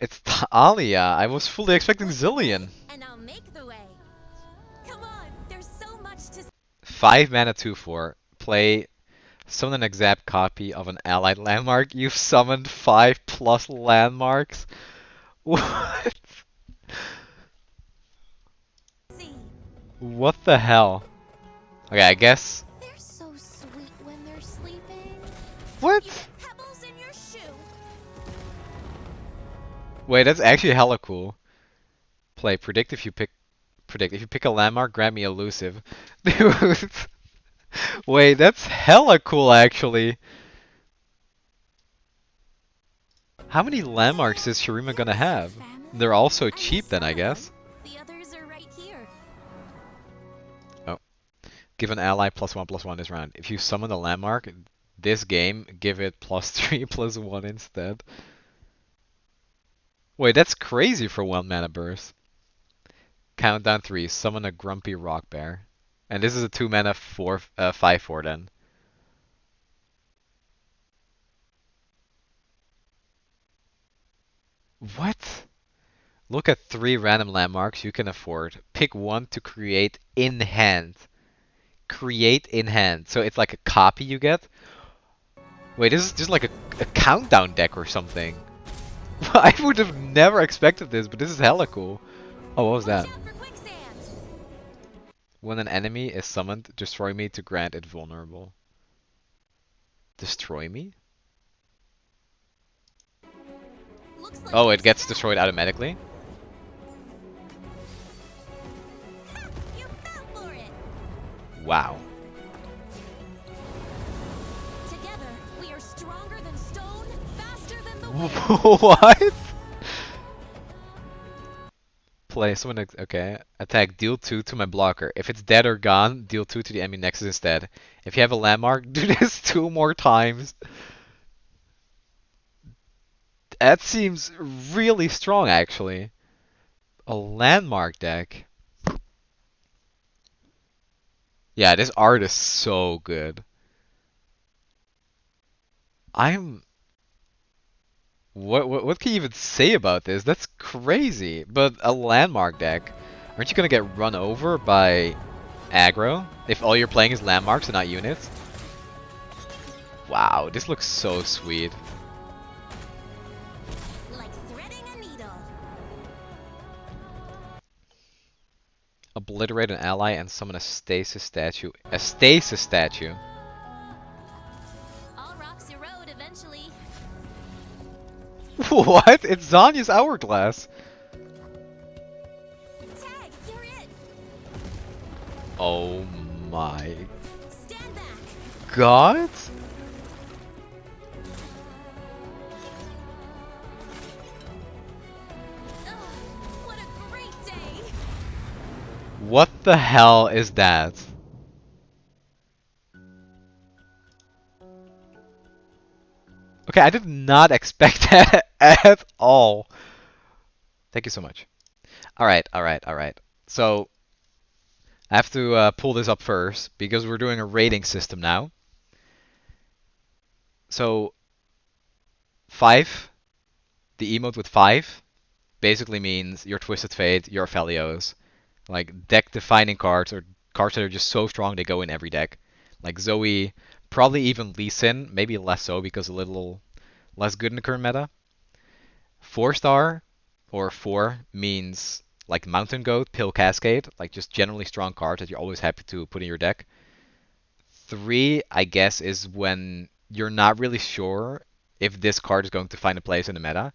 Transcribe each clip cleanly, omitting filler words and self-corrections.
It's Taliyah. I was fully expecting Zillion. And I'll make the way. Come on, there's so much to 5 mana 2/4. Play. Summon an exact copy of an allied landmark. You've summoned 5 plus landmarks. What? see. What the hell? Okay, I guess. They're so sweet when they're sleeping. What? You get pebbles in your shoe. Wait, that's actually hella cool. Play. Predict if you pick. Predict if you pick a landmark. Grant me elusive. Dude. Wait, that's hella cool actually. How many landmarks is Shurima gonna have? They're all so cheap then, I guess. The others are right here. Oh. Give an ally +1/+1 this round. If you summon a landmark, this game, give it +3/+1 instead. Wait, that's crazy for 1 mana burst. Countdown 3, summon a grumpy rock bear. And this is a 2 mana 5/4 then. What? Look at 3 random landmarks you can afford. Pick one to create in hand. Create in hand. So it's like a copy you get. Wait, this is just like a countdown deck or something. I would have never expected this, but this is hella cool. Oh, what was that? Watch out for quicksand. When an enemy is summoned, destroy me to grant it vulnerable. Destroy me? Looks like Oh, you're it gets set. destroyed automatically? Ha, you fell for it. Wow. Together, we are stronger than stone, faster than the wind. What? Play someone. Okay. Attack. Deal 2 to my blocker. If it's dead or gone, deal 2 to the enemy nexus instead. If you have a landmark, do this 2 more times. That seems really strong, actually. A landmark deck. Yeah, this art is so good. I'm. What can you even say about this? That's crazy. But a landmark deck. Aren't you gonna get run over by aggro if all you're playing is landmarks and not units? Wow, this looks so sweet. Like threading a needle. Obliterate an ally and summon a stasis statue. A stasis statue? All rocks erode eventually. What? It's Zanya's hourglass. Tag, you're it. Oh my Stand back. god? Ugh, what a great day. What the hell is that? Okay, I did not expect that at all. Thank you so much. Alright, alright, alright. So, I have to pull this up first because we're doing a rating system now. So, 5, the emote with 5, basically means your Twisted Fate, your Felios. Like, deck-defining cards, or cards that are just so strong they go in every deck. Like Zoe, probably even Lee Sin, maybe less so because a little less good in the current meta. 4-star, or 4, means like Mountain Goat, Pill Cascade, like just generally strong cards that you're always happy to put in your deck. 3, I guess, is when you're not really sure if this card is going to find a place in the meta.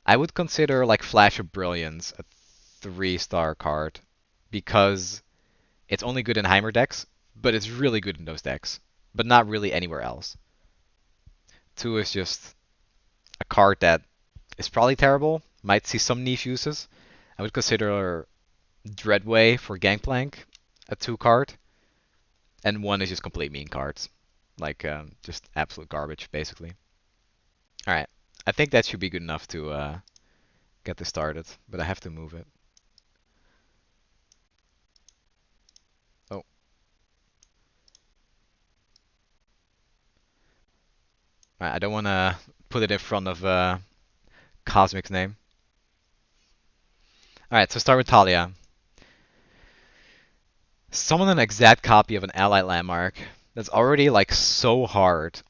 I would consider like Flash of Brilliance a 3-star card because it's only good in Heimer decks, but it's really good in those decks, but not really anywhere else. 2 is just a card that is probably terrible, might see some niche uses. I would consider Dreadway for Gangplank a 2 card, and 1 is just complete mean cards, like just absolute garbage, basically. All right, I think that should be good enough to get this started, but I have to move it. Oh. I don't want to put it in front of Cosmic's name. Alright, so start with Taliyah. Summon an exact copy of an ally landmark. That's already like so hard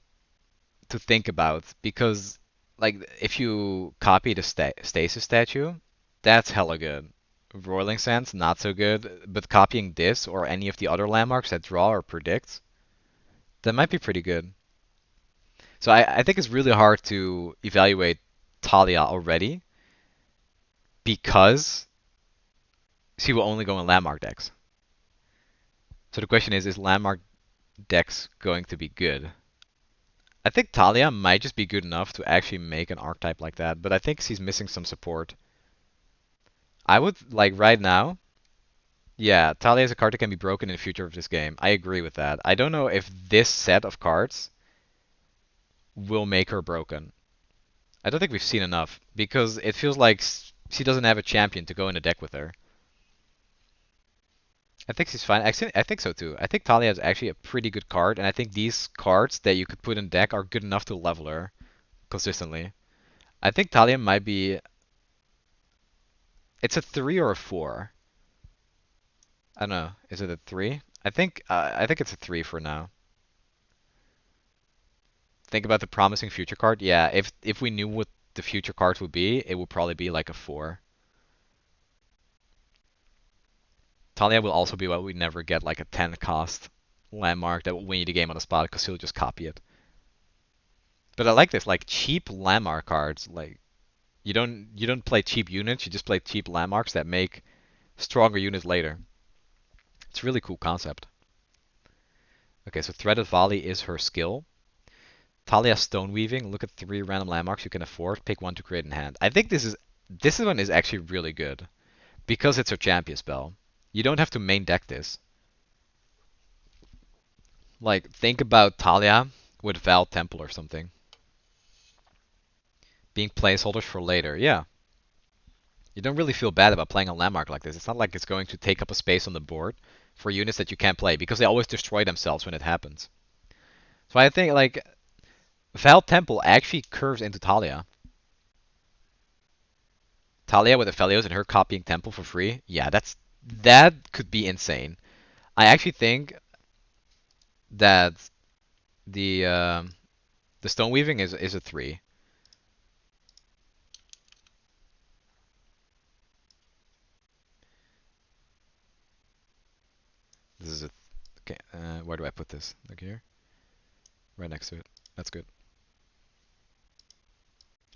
to think about because like if you copy the stasis statue, that's hella good. Roiling Sands, not so good, but copying this or any of the other landmarks that draw or predict, that might be pretty good. So I think it's really hard to evaluate Taliyah already because she will only go in landmark decks. So the question is landmark decks going to be good? I think Taliyah might just be good enough to actually make an archetype like that, but I think she's missing some support. I would, like, right now, yeah, Taliyah is a card that can be broken in the future of this game. I agree with that. I don't know if this set of cards will make her broken. I don't think we've seen enough, because it feels like she doesn't have a champion to go in a deck with her. I think she's fine. Actually, I think so too. I think Taliyah is actually a pretty good card, and I think these cards that you could put in deck are good enough to level her consistently. I think Taliyah might be. It's a 3 or a 4. I don't know. Is it a 3? I think it's a 3 for now. Think about the promising future card. Yeah, if we knew what the future cards would be, it would probably be like a 4. Taliyah will also be what we never get like a 10 cost landmark that will win you the game on the spot because he'll just copy it. But I like this, like cheap landmark cards. Like you don't play cheap units, you just play cheap landmarks that make stronger units later. It's a really cool concept. Okay, so Threaded Volley is her skill. Taliyah Stone Weaving. Look at 3 random landmarks you can afford. Pick one to create in hand. I think this one is actually really good because it's her champion spell. You don't have to main deck this. Like think about Taliyah with Val Temple or something. Being placeholders for later. Yeah. You don't really feel bad about playing a landmark like this. It's not like it's going to take up a space on the board for units that you can't play because they always destroy themselves when it happens. So I think like Val Temple actually curves into Taliyah. Taliyah with Aphelios and her copying Temple for free. Yeah, that could be insane. I actually think that the uh, the stone weaving is a 3. This is a okay. Where do I put this? Like here, right next to it. That's good.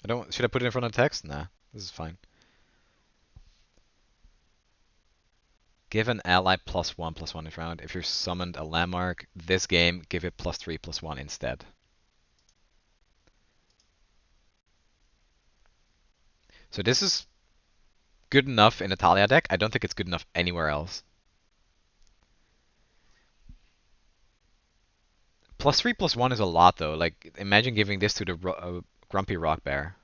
I don't. Should I put it in front of the text? Nah, this is fine. Give an ally +1/+1 each round. If you're summoned a landmark this game, give it +3/+1 instead. So this is good enough in a Taliyah deck. I don't think it's good enough anywhere else. +3/+1 is a lot though. Like imagine giving this to the Grumpy Rock Bear.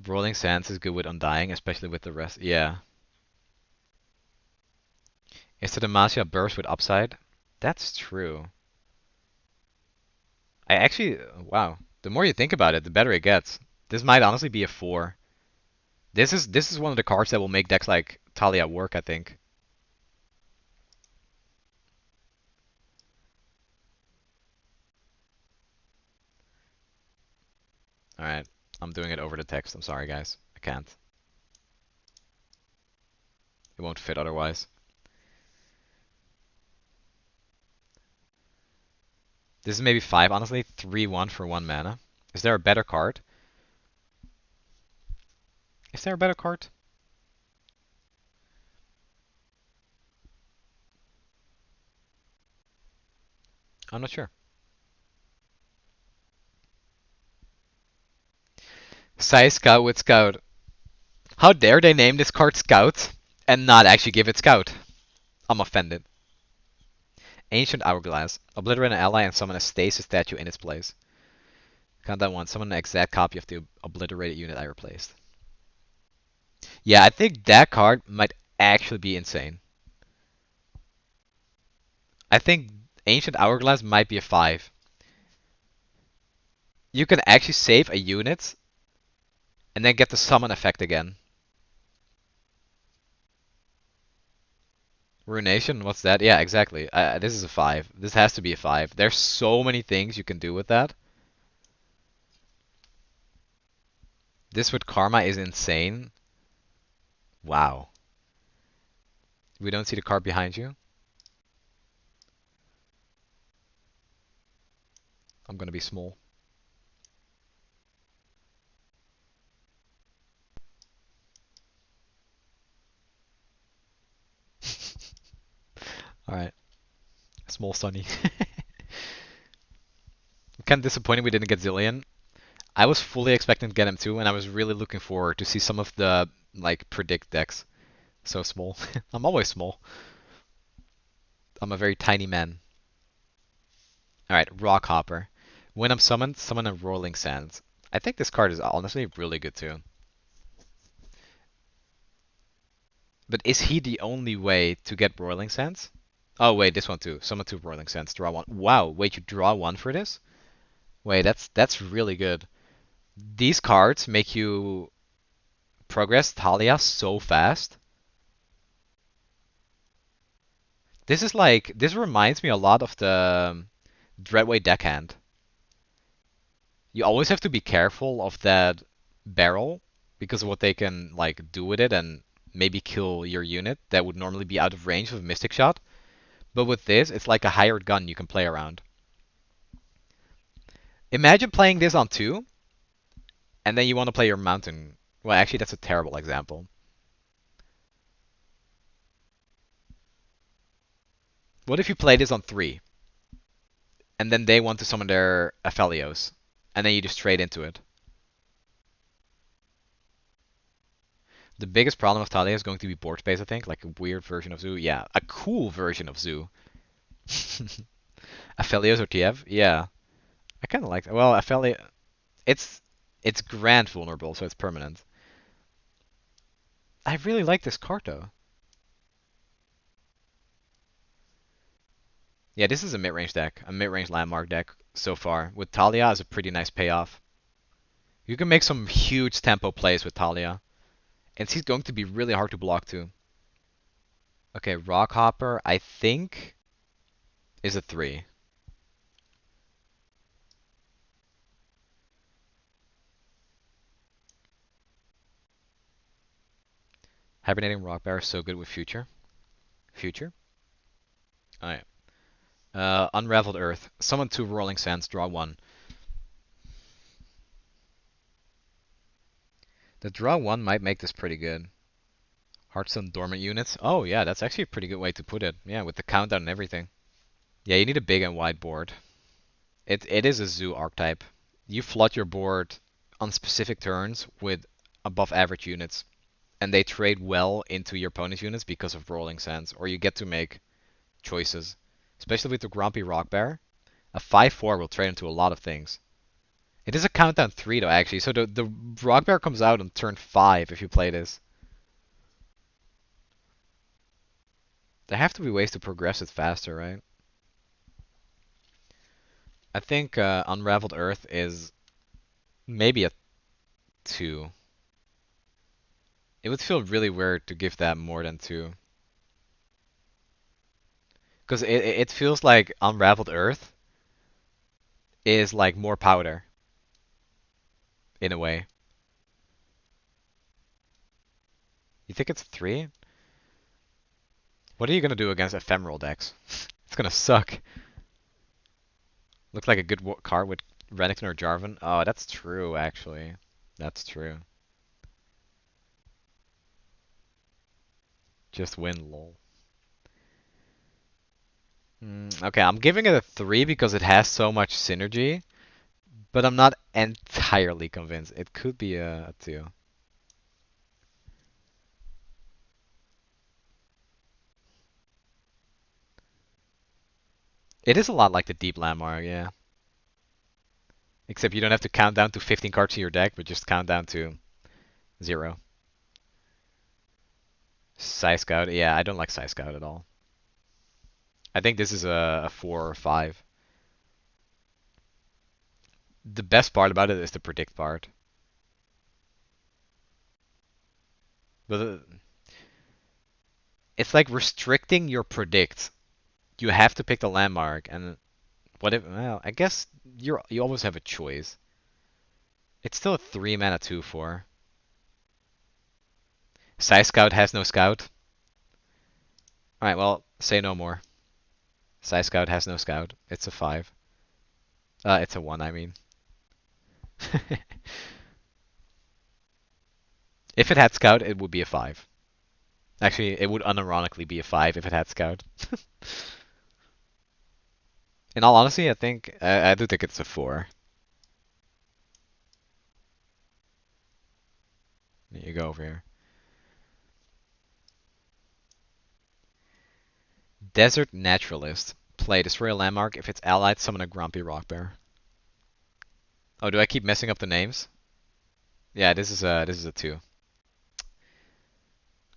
Rolling Sands is good with Undying, especially with the rest. Yeah. Is the Demacia burst with upside? That's true. I actually, wow. The more you think about it, the better it gets. This might honestly be a 4. This is one of the cards that will make decks like Taliyah work, I think. Alright, I'm doing it over the text. I'm sorry, guys. I can't. It won't fit otherwise. This is maybe 5, honestly. 3/1 for 1 mana. Is there a better card? Is there a better card? I'm not sure. Size Scout with Scout. How dare they name this card Scout and not actually give it Scout? I'm offended. Ancient Hourglass. Obliterate an ally and summon a stasis statue in its place. Count that one. Summon an exact copy of the obliterated unit I replaced. Yeah, I think that card might actually be insane. I think Ancient Hourglass might be a 5. You can actually save a unit And then get the summon effect again. Ruination, what's that? Yeah, exactly. This is a 5. This has to be a 5. There's so many things you can do with that. This with Karma is insane. Wow. We don't see the card behind you. I'm gonna be small. Alright. Small Sunny. Kind of disappointed we didn't get Zillion. I was fully expecting to get him too, and I was really looking forward to see some of the like predict decks. So small. I'm always small. I'm a very tiny man. Alright, Rockhopper. When I'm summoned, summon a Rolling Sands. I think this card is honestly really good too. But is he the only way to get Rolling Sands? Oh wait, this one too. Summon two Rolling Sands, draw one. Wow, wait, you draw one for this? Wait, that's really good. These cards make you progress Taliyah so fast. This reminds me a lot of the Dreadway deckhand. You always have to be careful of that barrel because of what they can like do with it and maybe kill your unit that would normally be out of range of a Mystic Shot. But with this, it's like a hired gun you can play around. Imagine playing this on 2, and then you want to play your mountain. Well, actually, that's a terrible example. What if you play this on 3, and then they want to summon their Aphelios, and then you just trade into it? The biggest problem of Taliyah is going to be board space, I think. Like a weird version of Zoo. Yeah, a cool version of Zoo. Aphelios or TF? Yeah. I kind of like that. Well, Aphelia... It's Grand vulnerable, so it's permanent. I really like this card, though. Yeah, this is a mid-range deck. A mid-range landmark deck so far. With Taliyah is a pretty nice payoff. You can make some huge tempo plays with Taliyah. And she's going to be really hard to block, too. Okay, Rockhopper, I think, is a 3. Hibernating Rockbear is so good with Future. Future? Alright. Unraveled Earth. Summon 2 Rolling Sands, draw 1. The draw 1 might make this pretty good. Hearthstone Dormant Units. Oh yeah, that's actually a pretty good way to put it. Yeah, with the countdown and everything. Yeah, you need a big and wide board. It is a zoo archetype. You flood your board on specific turns with above average units, and they trade well into your opponent's units because of Rolling Sands, or you get to make choices. Especially with the Grumpy Rock Bear, a 5/4 will trade into a lot of things. It is a countdown 3 though, actually, so the Rock Bear comes out on turn 5 if you play this. There have to be ways to progress it faster, right? I think Unraveled Earth is maybe a 2. It would feel really weird to give that more than 2. Because it feels like Unraveled Earth is like more powder, in a way. You think it's 3? What are you going to do against ephemeral decks? It's going to suck. Looks like a good card with Renekton or Jarvan. Oh, that's true, actually. That's true. Just win, lol. Okay, I'm giving it a 3 because it has so much synergy, but I'm not entirely convinced. It could be a 2. It is a lot like the Deep Landmark, yeah. Except you don't have to count down to 15 cards in your deck, but just count down to 0. Psy Scout, yeah, I don't like Psy Scout at all. I think this is a 4 or 5. The best part about it is the predict part. But it's like restricting your predict. You have to pick the landmark, and what if? Well, I guess you always have a choice. It's still a 3 mana 2/4. Sky Scout has no scout. All right, well, say no more. Sky Scout has no scout. It's a 5. It's a 1. I mean. If it had scout, it would be a 5. Actually, it would unironically be a 5 if it had scout. In all honesty, I do think it's a 4. There you go over here. Desert Naturalist. Play destroy a landmark. If it's allied, summon a grumpy rock bear. Oh, do I keep messing up the names? Yeah, this is a 2.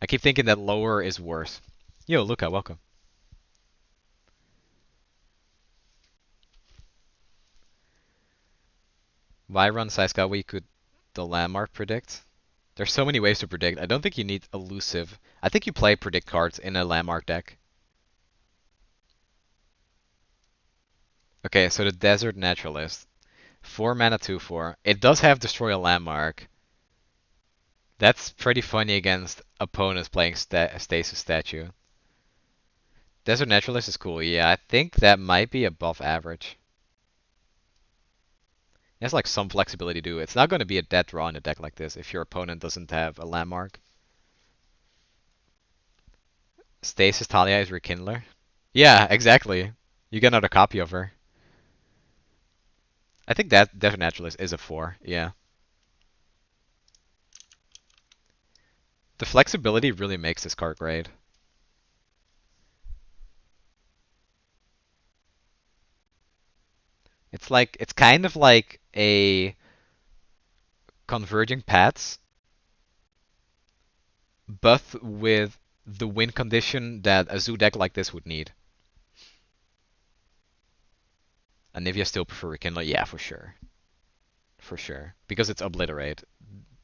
I keep thinking that lower is worse. Yo, Luca, welcome. Why run Saiska where you could the landmark predict? There's so many ways to predict. I don't think you need elusive. I think you play predict cards in a landmark deck. Okay, so the Desert Naturalist. 4 mana 2/4. It does have destroy a landmark. That's pretty funny against opponents playing Stasis Statue. Desert Naturalist is cool. Yeah, I think that might be above average. It has like some flexibility to it. It's not going to be a dead draw in a deck like this if your opponent doesn't have a landmark. Stasis Taliyah is Rekindler. Yeah, exactly. You get another copy of her. I think that Desert Naturalist is a 4. Yeah. The flexibility really makes this card great. It's kind of like a converging paths, but with the win condition that a zoo deck like this would need. Anivia still prefer Rekindler? Yeah, for sure. For sure. Because it's Obliterate.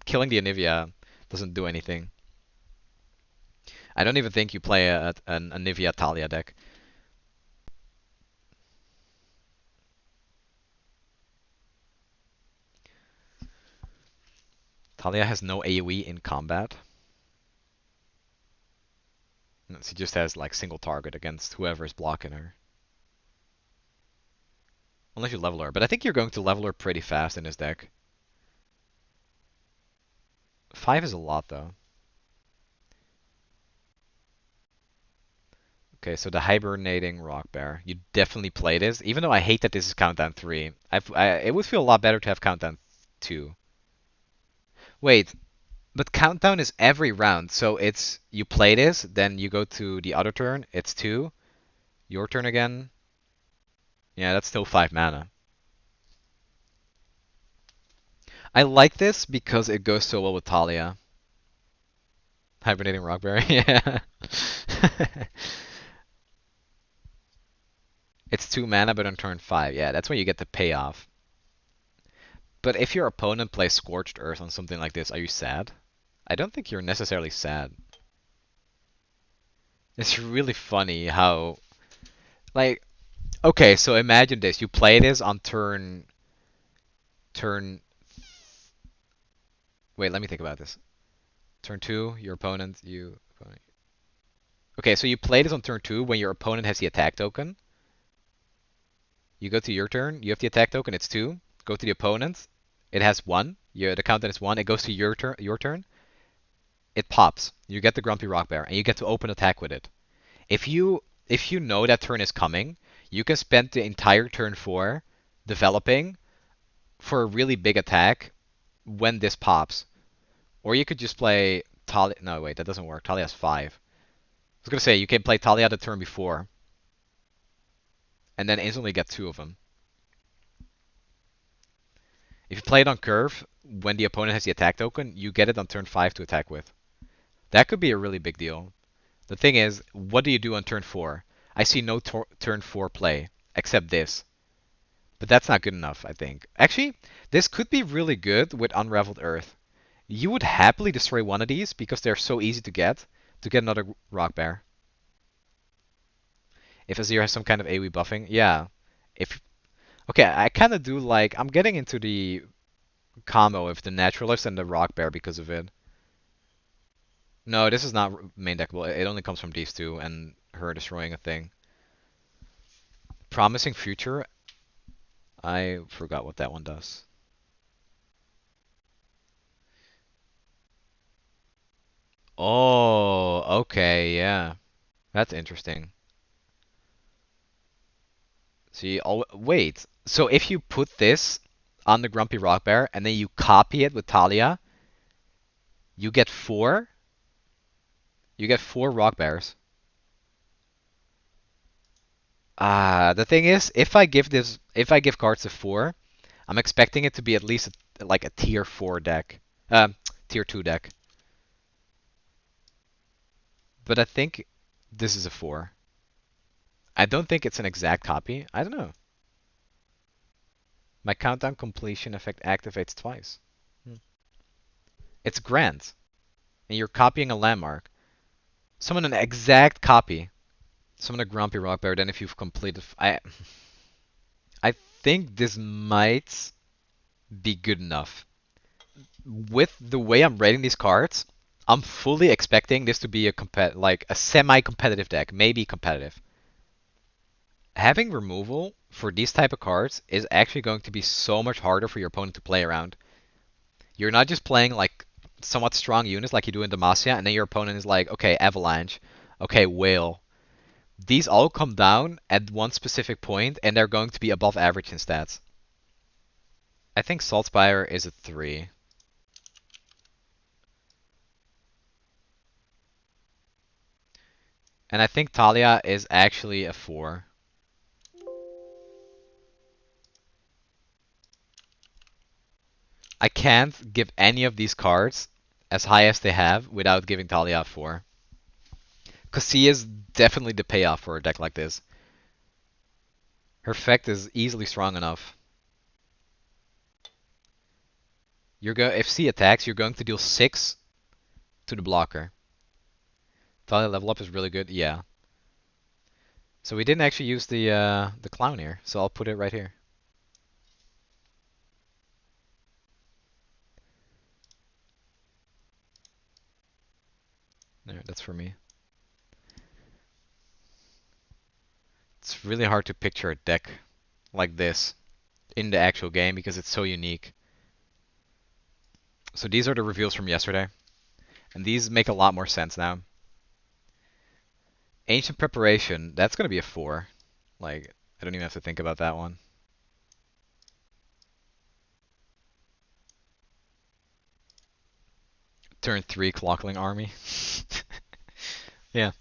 Killing the Anivia doesn't do anything. I don't even think you play an Anivia Taliyah deck. Taliyah has no AoE in combat. She just has like single target against whoever is blocking her. Unless you level her. But I think you're going to level her pretty fast in this deck. 5 is a lot though. Okay, so the hibernating rock bear. You definitely play this, even though I hate that this is countdown 3. It would feel a lot better to have countdown 2. Wait, but countdown is every round, so it's you play this, then you go to the other turn, it's 2, your turn again. Yeah, that's still 5 mana. I like this because it goes so well with Taliyah. Hibernating Rockberry, yeah. It's 2 mana, but on turn 5. Yeah, that's when you get the payoff. But if your opponent plays Scorched Earth on something like this, are you sad? I don't think you're necessarily sad. It's really funny how, like, okay, so imagine this. You play this on turn. Wait, let me think about this. Turn 2, your opponent, opponent. Okay, so you play this on turn 2 when your opponent has the attack token. You go to your turn, you have the attack token, it's 2. Go to the opponent, it has 1. The countdown is 1. It goes to your turn. It pops. You get the Grumpy Rock Bear, and you get to open attack with it. If you know that turn is coming, you can spend the entire turn 4 developing for a really big attack when this pops. Or you could just play Taliyah. No, wait, that doesn't work. Taliyah has 5. I was gonna say you can play Taliyah the turn before, and then instantly get 2 of them. If you play it on curve, when the opponent has the attack token, you get it on turn 5 to attack with. That could be a really big deal. The thing is, what do you do on turn 4? I see no turn 4 play, except this. But that's not good enough, I think. Actually, this could be really good with Unraveled Earth. You would happily destroy one of these because they're so easy to get another Rock Bear. If Azir has some kind of AoE buffing, yeah. If Okay, I kind of do like I'm getting into the combo of the Naturalist and the Rock Bear because of it. No, this is not main deckable. It only comes from these two and her destroying a thing. Promising Future. I forgot what that one does. Oh, okay, yeah. That's interesting. See, oh, wait. So if you put this on the Grumpy Rock Bear and then you copy it with Taliyah, you get four. You get four Rock Bears. The thing is, if I give cards a four, I'm expecting it to be at least like a tier four deck, tier two deck. But I think this is a four. I don't think it's an exact copy. I don't know. My countdown completion effect activates twice. Hmm. It's Grant, and you're copying a landmark. Summon an exact copy. Summon a Grumpy Rock Bear. Then if you've completed, I think this might be good enough. With the way I'm rating these cards, I'm fully expecting this to be like a semi-competitive deck, maybe competitive. Having removal for these type of cards is actually going to be so much harder for your opponent to play around. You're not just playing like somewhat strong units like you do in Demacia, and then your opponent is like, okay, Avalanche, okay, Whale. These all come down at one specific point, and they're going to be above average in stats. I think Saltspire is a 3. And I think Taliyah is actually a 4. I can't give any of these cards as high as they have without giving Taliyah a 4. Because she is definitely the payoff for a deck like this. Her effect is easily strong enough. If C attacks, you're going to deal 6 to the blocker. Taliyah level up is really good, yeah. So we didn't actually use the clown here, so I'll put it right here. There, that's for me. It's really hard to picture a deck like this in the actual game because it's so unique. So these are the reveals from yesterday, and these make a lot more sense now. Ancient Preparation, that's going to be a 4. Like, I don't even have to think about that one. Turn 3 Clockling Army. Yeah.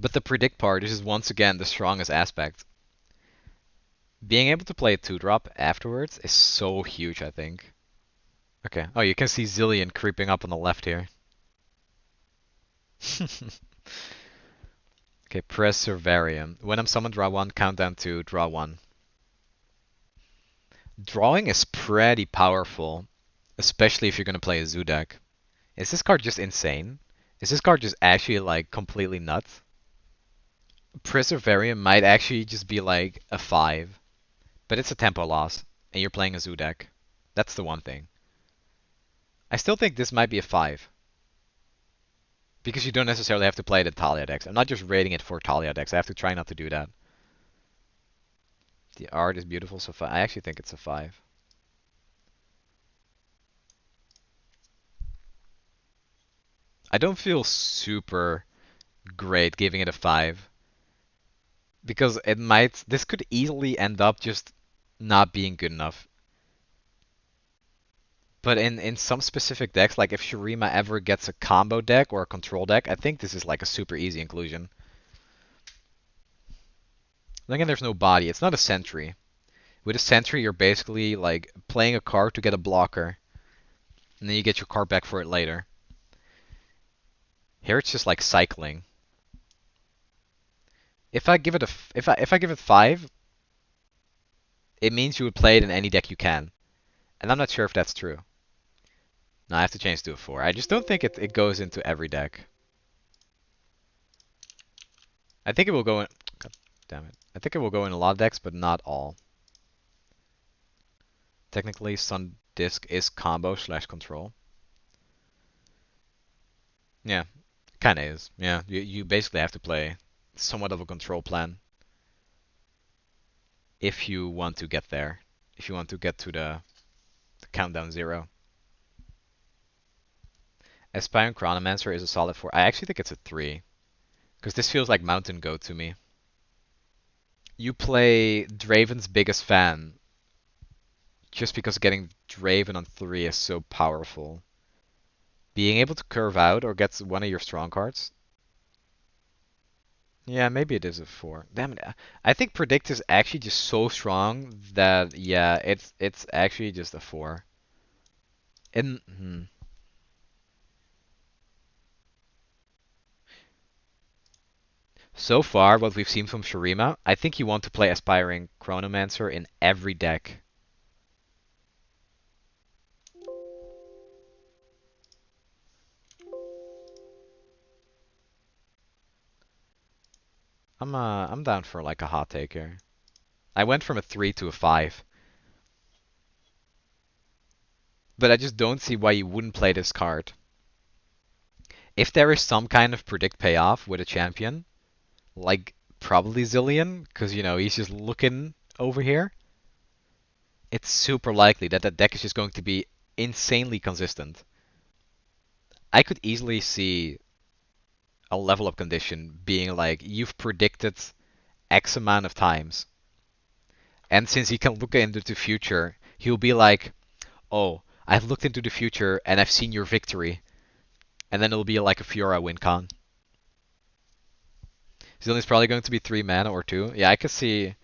But the predict part, this is once again the strongest aspect. Being able to play a 2-drop afterwards is so huge, I think. Okay. Oh, you can see Zillion creeping up on the left here. Okay, Preservarium. When I'm summoned, draw 1, countdown 2, draw 1. Drawing is pretty powerful, especially if you're going to play a Zoo deck. Is this card just insane? Is this card just actually like completely nuts? Preservarium might actually just be like a 5, but it's a tempo loss, and you're playing a Zoo deck. That's the one thing. I still think this might be a 5. Because you don't necessarily have to play the Taliyah decks. I'm not just rating it for Taliyah decks. I have to try not to do that. The art is beautiful, so I actually think it's a 5. I don't feel super great giving it a 5. Because this could easily end up just not being good enough. But in some specific decks, like if Shurima ever gets a combo deck or a control deck, I think this is like a super easy inclusion. Then again, there's no body. It's not a sentry. With a sentry, you're basically like playing a card to get a blocker, and then you get your card back for it later. Here it's just like cycling. If I give it if I give it 5, it means you would play it in any deck you can, and I'm not sure if that's true. No, I have to change to a 4. I just don't think it goes into every deck. I think it will go in... God damn it. I think it will go in a lot of decks, but not all. Technically, Sun Disc is combo slash control. Yeah, kinda is. Yeah, you basically have to play somewhat of a control plan if you want to get there. If you want to get to the countdown 0. Aspiring Chronomancer is a solid 4. I actually think it's a 3. Because this feels like Mountain Goat to me. You play Draven's biggest fan just because getting Draven on 3 is so powerful. Being able to curve out or get one of your strong cards. Yeah, maybe it is a 4. Damn it. I think Predict is actually just so strong that, yeah, it's actually just a 4. So far, what we've seen from Shurima, I think you want to play Aspiring Chronomancer in every deck. I'm down for like a hot take here. I went from a 3 to a 5. But I just don't see why you wouldn't play this card. If there is some kind of predict payoff with a champion, like probably Zillion, because he's just looking over here, it's super likely that that deck is just going to be insanely consistent. I could easily see a level up condition being like you've predicted X amount of times, and since he can look into the future, he'll be like, "Oh, I've looked into the future and I've seen your victory," and then it'll be like a Fiora win con. Zillion's probably going to be 3 mana or 2. Yeah, I could see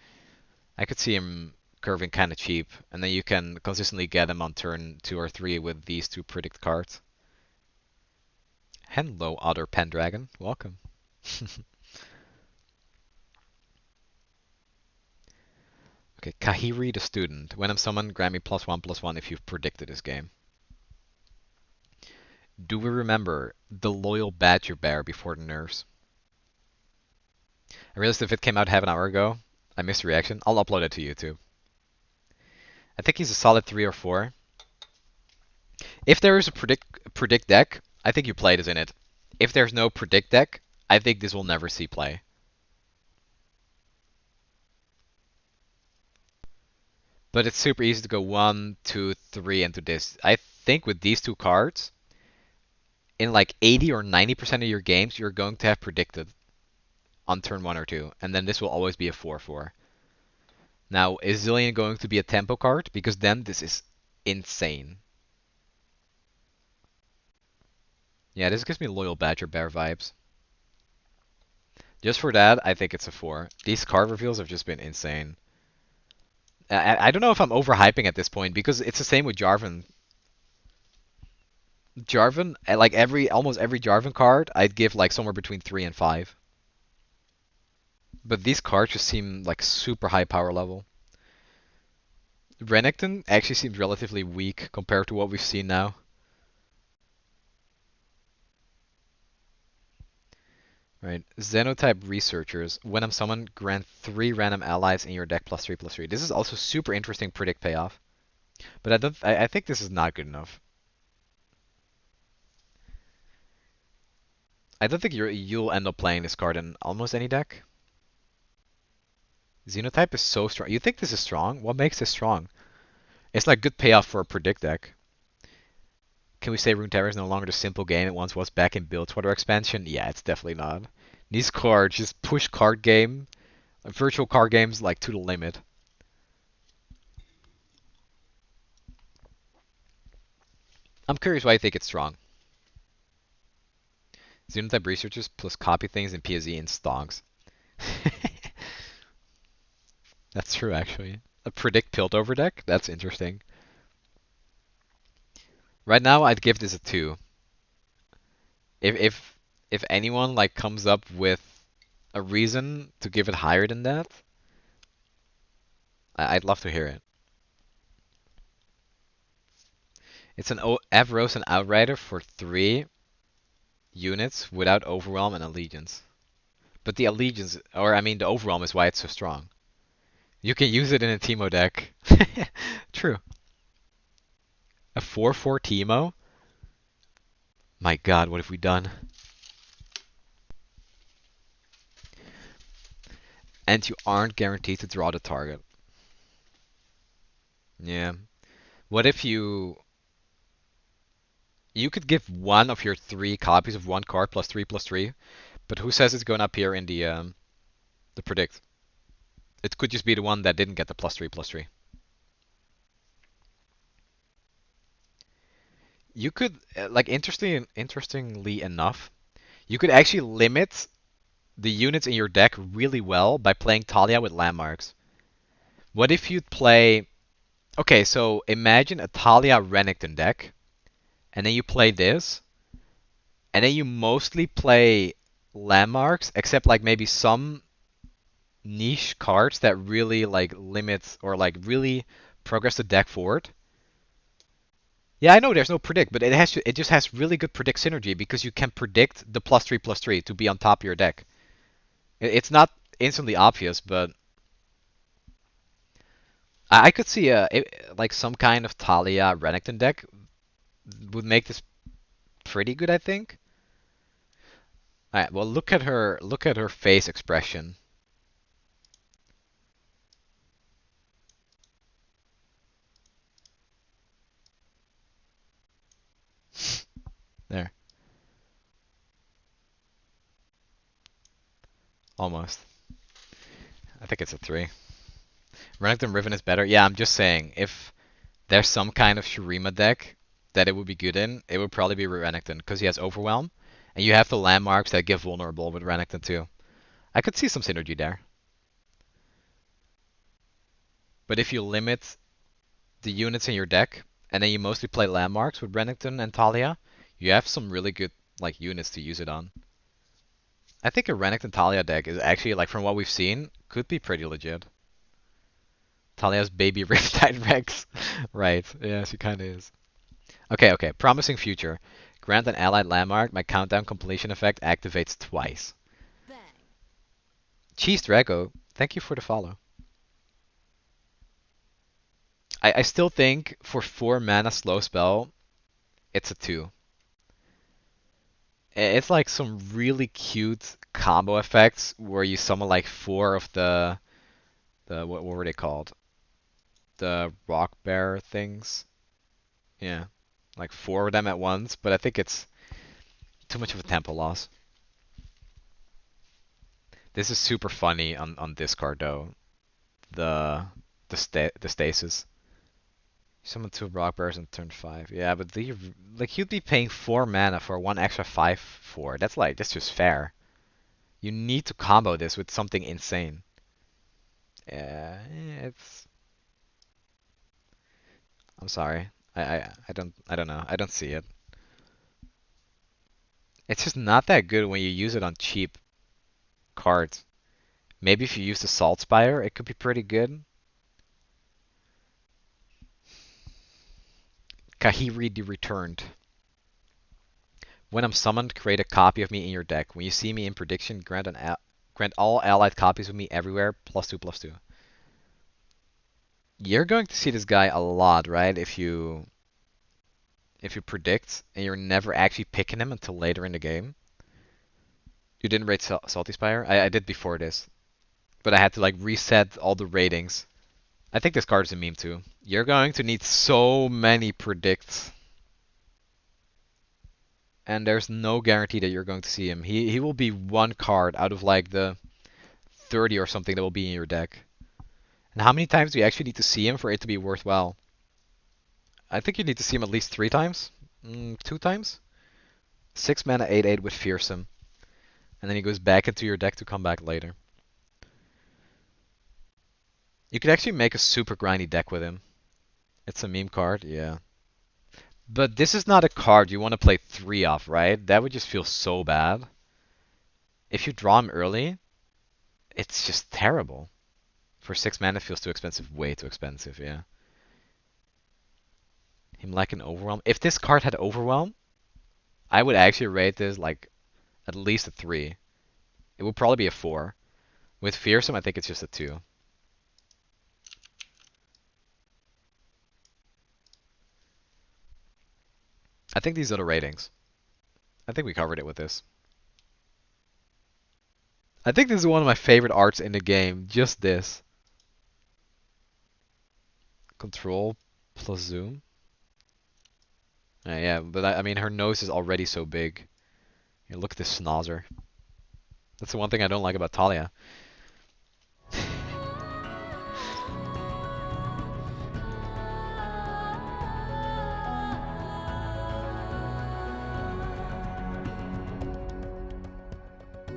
him curving kind of cheap, and then you can consistently get him on turn 2 or 3 with these 2 predict cards. Hello, other Pendragon. Welcome. Okay, Kahiri the Student. When I'm summoned, grant me +1/+1 if you've predicted this game. Do we remember the loyal Badger Bear before the nerfs? I realized if it came out half an hour ago, I missed the reaction. I'll upload it to YouTube. I think he's a solid 3 or 4. If there is a predict deck, I think you play this in it. If there's no predict deck, I think this will never see play. But it's super easy to go 1, 2, 3 into this. I think with these 2 cards, in like 80 or 90% of your games, you're going to have predicted on turn 1 or 2. And then this will always be a 4/4. Now, is Zillion going to be a tempo card? Because then this is insane. Yeah, this gives me Loyal Badger Bear vibes. Just for that, I think it's a 4. These card reveals have just been insane. I don't know if I'm overhyping at this point because it's the same with Jarvan. Jarvan, like almost every Jarvan card, I'd give like somewhere between 3 and 5. But these cards just seem like super high power level. Renekton actually seems relatively weak compared to what we've seen now. Right, Xenotype researchers. When I'm summoned, grant 3 random allies in your deck +3/+3. This is also super interesting predict payoff. But I think this is not good enough. I don't think you'll end up playing this card in almost any deck. Xenotype is so strong. You think this is strong? What makes this strong? It's like good payoff for a predict deck. Can we say Runeterra is no longer the simple game it once was back in Buildwater expansion? Yeah, it's definitely not. These cards just push card game, virtual card games like to the limit. I'm curious why you think it's strong. Xenotype researchers plus copy things in PSE and stonks. That's true, actually. A predict Piltover deck? That's interesting. Right now, I'd give this a 2. If anyone like comes up with a reason to give it higher than that, I'd love to hear it. It's an Avaros and Outrider for 3 units without Overwhelm and Allegiance. But the Allegiance, or I mean the Overwhelm is why it's so strong. You can use it in a Teemo deck. True. A 4/4 Teemo? My god, what have we done? And you aren't guaranteed to draw the target. Yeah. What if you could give one of your 3 copies of one card +3/+3, but who says it's going to appear in the predict? It could just be the one that didn't get the +3/+3. You could, like, interestingly enough, you could actually limit the units in your deck really well by playing Taliyah with landmarks. What if you'd play... Okay, so imagine a Taliyah Renekton deck, and then you play this, and then you mostly play landmarks, except like maybe some niche cards that really like limit or like really progress the deck forward. Yeah, I know there's no predict, but it just has really good predict synergy because you can predict the +3/+3 to be on top of your deck. It's not instantly obvious, but I could see like some kind of Talia Renekton deck would make this pretty good, I think. All right, well look at her face expression. There, almost. I think it's a 3. Renekton Riven is better. Yeah, I'm just saying if there's some kind of Shurima deck that it would be good in, it would probably be Renekton because he has Overwhelm, and you have the landmarks that give vulnerable with Renekton too. I could see some synergy there. But if you limit the units in your deck, and then you mostly play landmarks with Renekton and Taliyah, you have some really good like units to use it on. I think a Renekton Taliyah deck is actually, like, from what we've seen, could be pretty legit. Taliyah's baby Riptide Rex. Right, yeah, she kinda is. Okay, okay, promising future. Grant an allied landmark, my countdown completion effect activates twice. Bang. Cheese Drago, thank you for the follow. I still think for 4 mana slow spell, it's a 2. It's like some really cute combo effects where you summon like 4 of the what were they called? The rock bear things. Yeah. Like 4 of them at once, but I think it's too much of a tempo loss. This is super funny on discard though. The the stasis. Summon 2 rock bears on turn 5. Yeah, but like you'd be paying 4 mana for 1 extra 5/4. That's just fair. You need to combo this with something insane. Yeah, it's. I'm sorry. I don't know. I don't see it. It's just not that good when you use it on cheap cards. Maybe if you use the Salt Spire, it could be pretty good. Kahiri the Returned. When I'm summoned, create a copy of me in your deck. When you see me in prediction, grant all allied copies of me everywhere +2/+2. You're going to see this guy a lot, right? If you predict and you're never actually picking him until later in the game. You didn't rate Salty Spire? I did before this. But I had to like reset all the ratings. I think this card is a meme too. You're going to need so many predicts. And there's no guarantee that you're going to see him. He will be 1 card out of like the 30 or something that will be in your deck. And how many times do you actually need to see him for it to be worthwhile? I think you need to see him at least 3 times. 2 times? 6 mana 8/8 with Fearsome. And then he goes back into your deck to come back later. You could actually make a super grindy deck with him. It's a meme card, yeah. But this is not a card you want to play 3 off, right? That would just feel so bad. If you draw him early, it's just terrible. For 6 mana, it feels too expensive. Way too expensive, yeah. Him lacking Overwhelm. If this card had Overwhelm, I would actually rate this like at least a 3. It would probably be a 4. With Fearsome, I think it's just a 2. I think these are the ratings. I think we covered it with this. I think this is one of my favorite arts in the game. Just this. Control plus zoom. Yeah, but I mean, her nose is already so big. Look at this snozzer. That's the one thing I don't like about Taliyah.